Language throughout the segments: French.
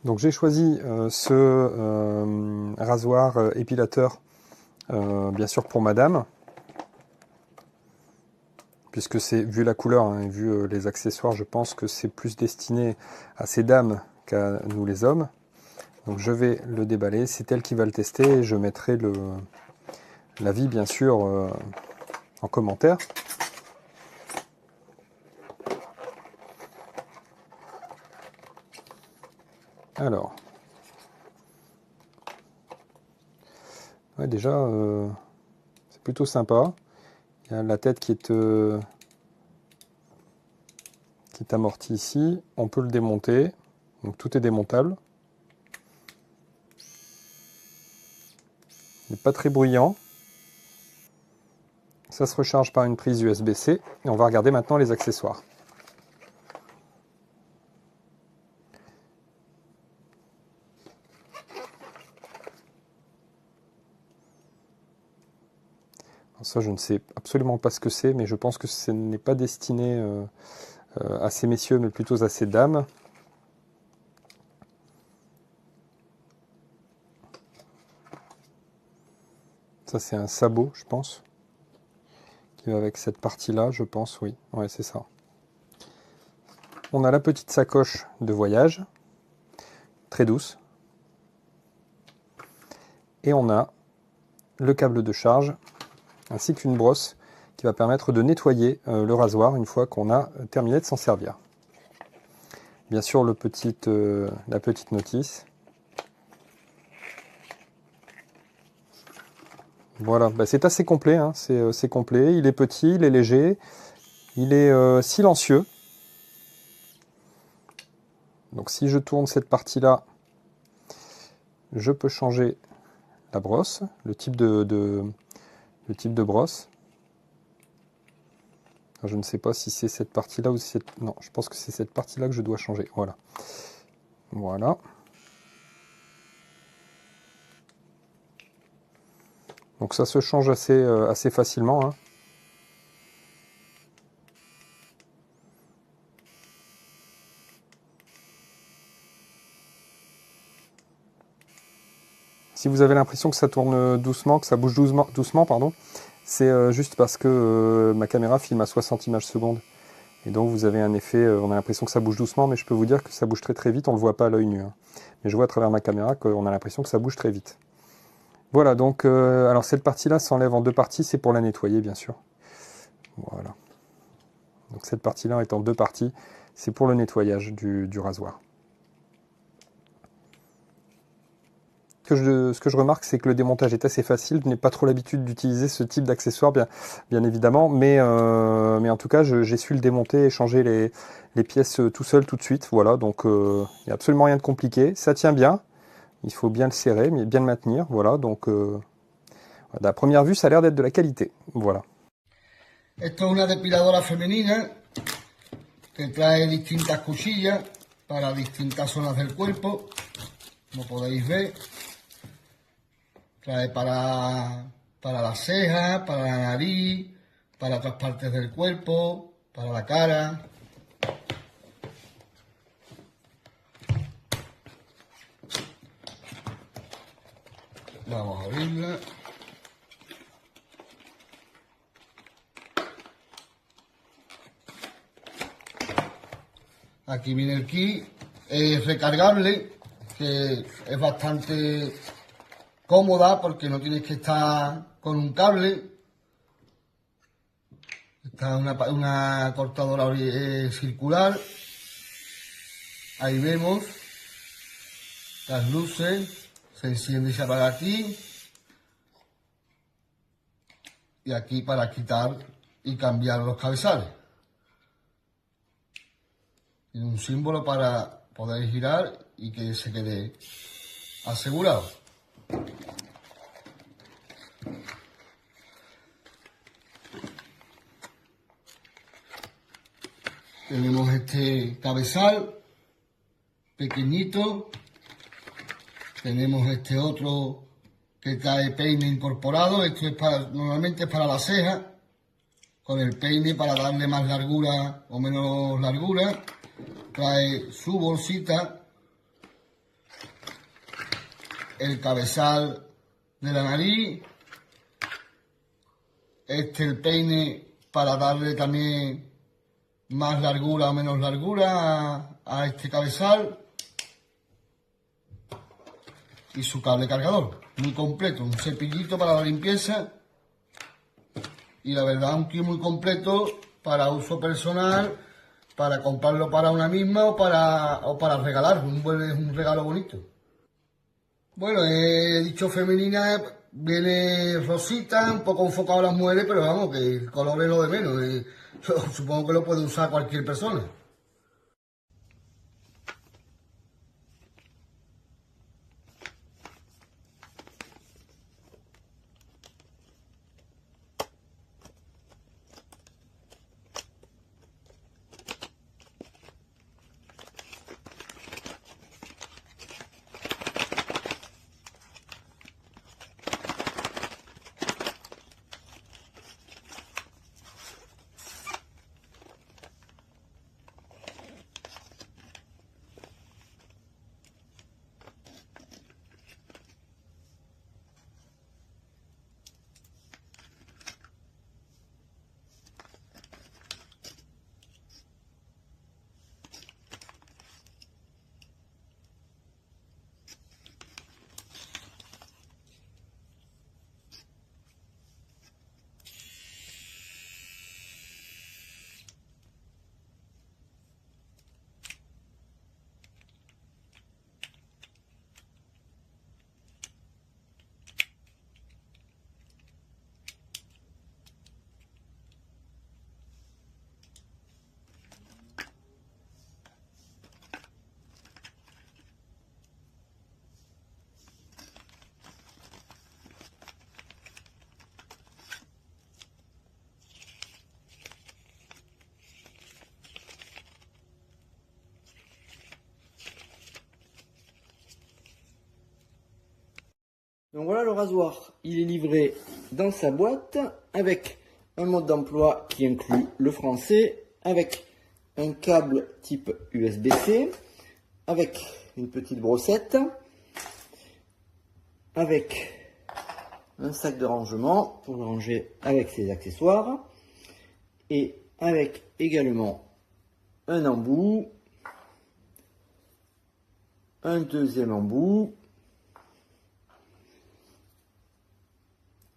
Donc j'ai choisi ce rasoir épilateur, bien sûr pour madame, puisque c'est, vu la couleur hein, et vu les accessoires, je pense que c'est plus destiné à ces dames qu'à nous les hommes. Donc je vais le déballer, c'est elle qui va le tester, et je mettrai l'avis bien sûr en commentaire. Alors, ouais, déjà, c'est plutôt sympa. Il y a la tête qui est amortie ici. On peut le démonter. Donc tout est démontable. Il n'est pas très bruyant. Ça se recharge par une prise USB-C. Et on va regarder maintenant les accessoires. Alors ça, je ne sais absolument pas ce que c'est, mais je pense que ce n'est pas destiné à ces messieurs, mais plutôt à ces dames. Ça, c'est un sabot, je pense, qui va avec cette partie-là, je pense, oui. Ouais, c'est ça. On a la petite sacoche de voyage, très douce. Et on a le câble de charge, ainsi qu'une brosse qui va permettre de nettoyer le rasoir une fois qu'on a terminé de s'en servir. Bien sûr, la petite notice. Voilà, bah c'est assez complet, hein. C'est complet, il est petit, il est léger, il est silencieux. Donc si je tourne cette partie-là, je peux changer la brosse, le type de brosse. Alors, je ne sais pas si c'est cette partie-là ou si c'est... Non, je pense que c'est cette partie-là que je dois changer. Voilà. Voilà. Donc ça se change assez facilement, hein. Si vous avez l'impression que ça tourne doucement, que ça bouge doucement, pardon, c'est juste parce que ma caméra filme à 60 images secondes. Et donc vous avez un effet, on a l'impression que ça bouge doucement, mais je peux vous dire que ça bouge très vite, on ne le voit pas à l'œil nu, hein. Mais je vois à travers ma caméra qu'on a l'impression que ça bouge très vite. Voilà, donc alors cette partie-là s'enlève en deux parties, c'est pour la nettoyer bien sûr. Voilà. Donc cette partie-là est en deux parties, c'est pour le nettoyage du rasoir. Ce que je remarque, c'est que le démontage est assez facile. Je n'ai pas trop l'habitude d'utiliser ce type d'accessoire, bien évidemment, mais en tout cas, j'ai su le démonter et changer les pièces tout seul, tout de suite. Voilà, donc il n'y a absolument rien de compliqué. Ça tient bien, il faut bien le serrer, mais bien le maintenir. Voilà, donc à première vue, ça a l'air d'être de la qualité. Voilà. Esto es una depiladora femenina que trae distintas cuchillas para distintas zonas del cuerpo, como podéis ver. Trae para las cejas, para la nariz, para otras partes del cuerpo, para la cara. Vamos a abrirla. Aquí viene el kit, es recargable, que es bastante cómoda porque no tienes que estar con un cable. Está una cortadora circular. Ahí vemos las luces, se enciende y se apaga aquí. Y aquí para quitar y cambiar los cabezales. Tiene un símbolo para poder girar y que se quede asegurado. Tenemos este cabezal pequeñito. Tenemos este otro que trae peine incorporado. Esto es normalmente es para la ceja. Con el peine para darle más largura o menos largura. Trae su bolsita el cabezal de la nariz. El peine para darle también más largura o menos largura a este cabezal. Y su cable cargador, muy completo, un cepillito para la limpieza. Y la verdad, un kit muy completo para uso personal, para comprarlo para una misma o para regalar, es un regalo bonito. Bueno, he dicho femenina, viene rosita, un poco enfocado a las mujeres, pero vamos, que el color es lo de menos. Supongo que lo puede usar cualquier persona. Donc voilà, le rasoir, il est livré dans sa boîte avec un mode d'emploi qui inclut le français, avec un câble type USB-C, avec une petite brossette, avec un sac de rangement pour le ranger avec ses accessoires, et avec également un embout, un deuxième embout,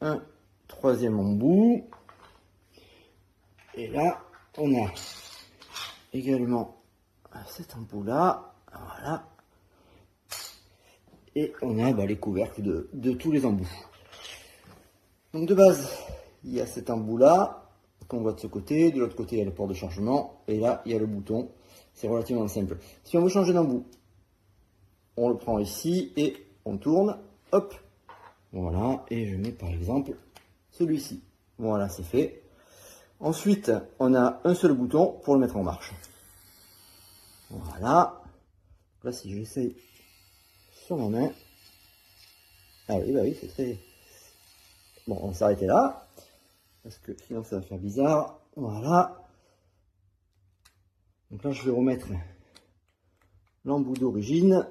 un troisième embout, et là on a également cet embout là, voilà, et on a les couvercles de tous les embouts. Donc de base il y a cet embout là qu'on voit de ce côté, de l'autre côté il y a le port de chargement, et là il y a le bouton. C'est relativement simple. Si on veut changer d'embout, on le prend ici et on tourne, hop. Voilà, et je mets par exemple celui-ci. Voilà, c'est fait. Ensuite, on a un seul bouton pour le mettre en marche. Voilà. Là, si j'essaye sur ma main. Ah oui, bah oui, c'est très... Bon, on va s'arrêter là. Parce que sinon, ça va faire bizarre. Voilà. Donc là, je vais remettre l'embout d'origine.